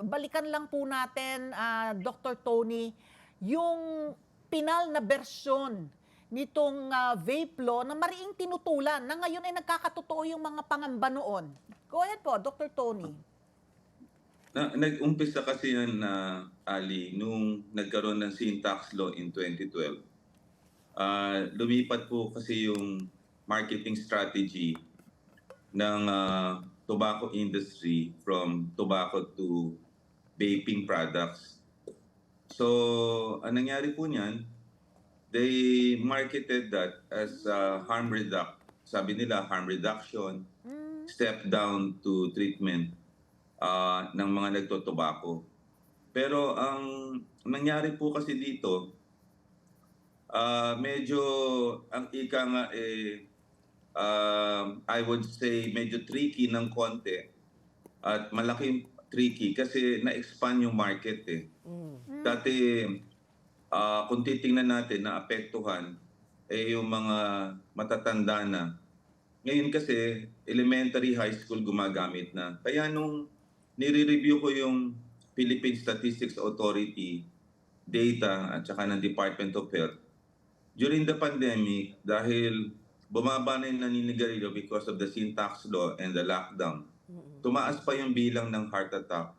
balikan lang po natin, Dr. Tony, yung pinal na bersyon nitong vape law na mariing tinutulan na ngayon ay nagkakatotoo yung mga pangamba noon. Go ahead po, Dr. Tony. Nag-umpisa kasi yan na Ali nung nagkaroon ng sin tax law in 2012. Lumipat po kasi yung marketing strategy ng tobacco industry from tobacco to vaping products. So, ang nangyari po niyan, they marketed that as harm reduction. Sabi nila, harm reduction, step down to treatment ng mga nagtotobacco. Pero ang nangyari po kasi dito, medyo ang ika nga I would say medyo tricky ng konti at malaking tricky kasi na-expand yung market eh. Dati kung titingnan natin na apektuhan yung mga matatanda na. Ngayon kasi elementary, high school gumagamit na. Kaya nung nire-review ko yung Philippine Statistics Authority data at saka ng Department of Health, during the pandemic, dahil bumaba na yung naninigarilyo because of the sin tax law and the lockdown, tumaas pa yung bilang ng heart attack,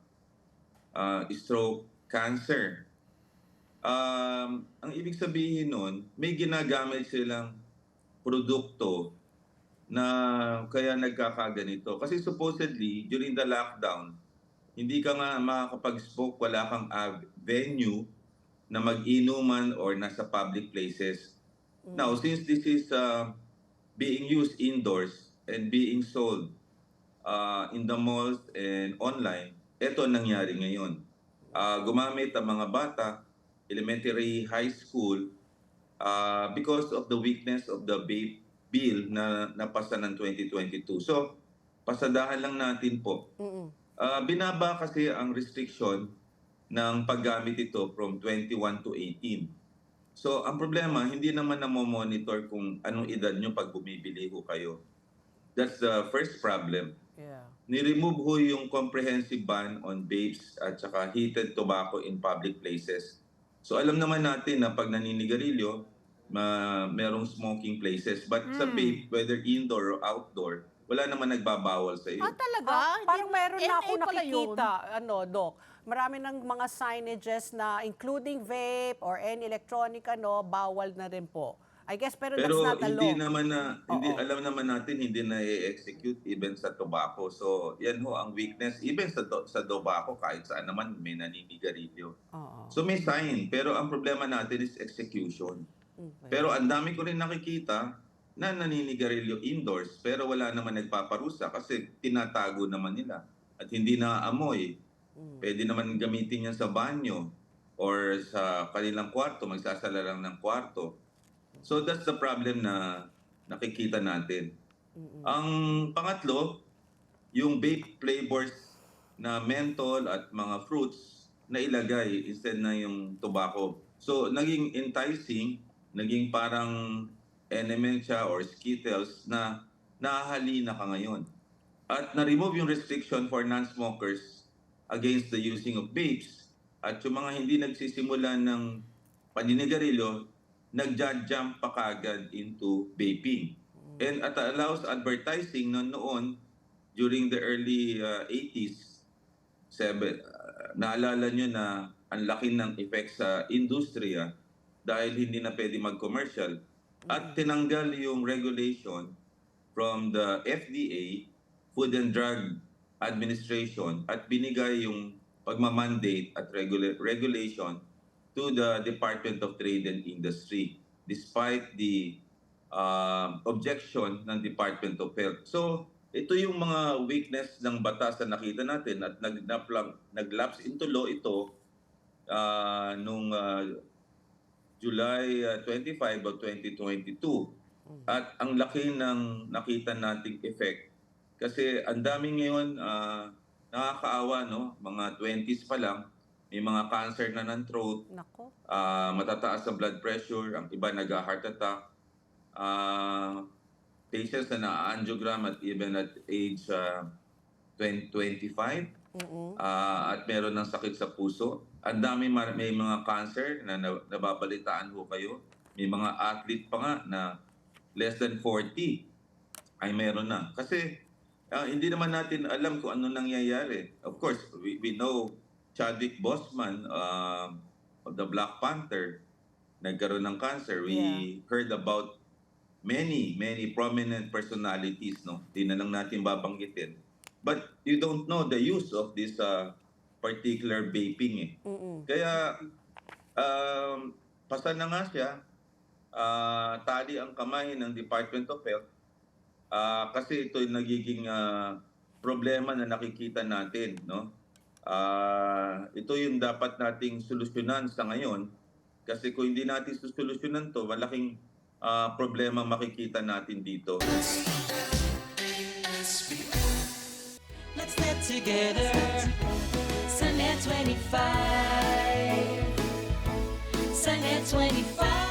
stroke, cancer. Ang ibig sabihin nun, may ginagamit silang produkto na kaya nagkakaganito. Kasi supposedly, during the lockdown, hindi ka nga makakapag-smoke, wala kang venue na mag-inuman or nasa public places. Now, since this is being used indoors and being sold in the malls and online, ito nangyari ngayon. Gumamit ang mga bata, elementary, high school, because of the weakness of the vape bill na napasa ng 2022. So, pasadahan lang natin po. Binaba kasi ang restriction ng paggamit ito from 21 to 18. So, ang problema, hindi naman na-monitor kung anong edad nyo pag bumibili ho kayo. That's the first problem. Yeah. Ni-remove ho yung comprehensive ban on vapes at saka heated tobacco in public places. So alam naman natin na pag naninigarilyo, merong smoking places. But sa vape, whether indoor or outdoor, wala naman nagbabawal sa iyo. Talaga? Parang meron na ako NA pala yun. nakikita, Doc. Marami ng mga signages na including vape or any electronic, bawal na rin po. I guess, pero that's Pero not a law. hindi naman na hindi Oo. alam naman natin hindi na i-execute even sa tobacco. So, yan ho ang weakness even sa tobacco kahit saan naman may naninigarilyo. Oo. So may sign, pero ang problema natin is execution. Pero ang dami ko rin nakikita na naninigarilyo indoors pero wala naman nagpaparusa kasi tinatago naman nila at hindi naaamoy. Pwede naman gamitin yan sa banyo or sa kanilang kwarto, magsasala lang ng kwarto. So that's the problem na nakikita natin. Ang pangatlo, yung vape flavors na menthol at mga fruits na ilagay instead na yung tobacco. So naging enticing, naging parang element siya or Skittles na nahahalina ka ngayon. At na-remove yung restriction for non-smokers against the using of vapes. At yung mga hindi nagsisimula ng paninigarilyo, nag-jump pa kagad into vaping. And at allows advertising noon during the early 80s, naalala nyo na ang laki ng effect sa industriya dahil hindi na pwede mag-commercial. At tinanggal yung regulation from the FDA, Food and Drug Administration, at binigay yung pagmamandate at regulation to the Department of Trade and Industry despite the objection ng Department of Health. So, ito yung mga weakness ng batas na nakita natin at nag-lapse into law ito nung July 25 of 2022. At ang laki ng nakita nating effect kasi ang dami ngayon nakakaawa, no? Mga 20s pa lang, may mga cancer na ng throat, Nako. matataas ang blood pressure, ang iba nag-heart attack, patients na na-angiogram at even at age 25. at meron ng sakit sa puso. Ang dami may mga cancer na nababalitaan ho kayo. May mga athlete pa nga na less than 40 ay meron na. Kasi hindi naman natin alam kung ano nangyayari. Of course, we know Chadwick Boseman of the Black Panther nagkaroon ng cancer. We heard about many prominent personalities, no? Di na lang natin babanggitin. But you don't know the use of this particular vaping eh. Kaya pasal na nga siya, tali ang kamay ng Department of Health kasi ito yung nagiging problema na nakikita natin, no? Ito yung dapat nating solusyonan sa ngayon kasi kung hindi natin solusyonan to, malaking problema makikita natin dito. Let's get together. Sunnet 25. Sunnet 25.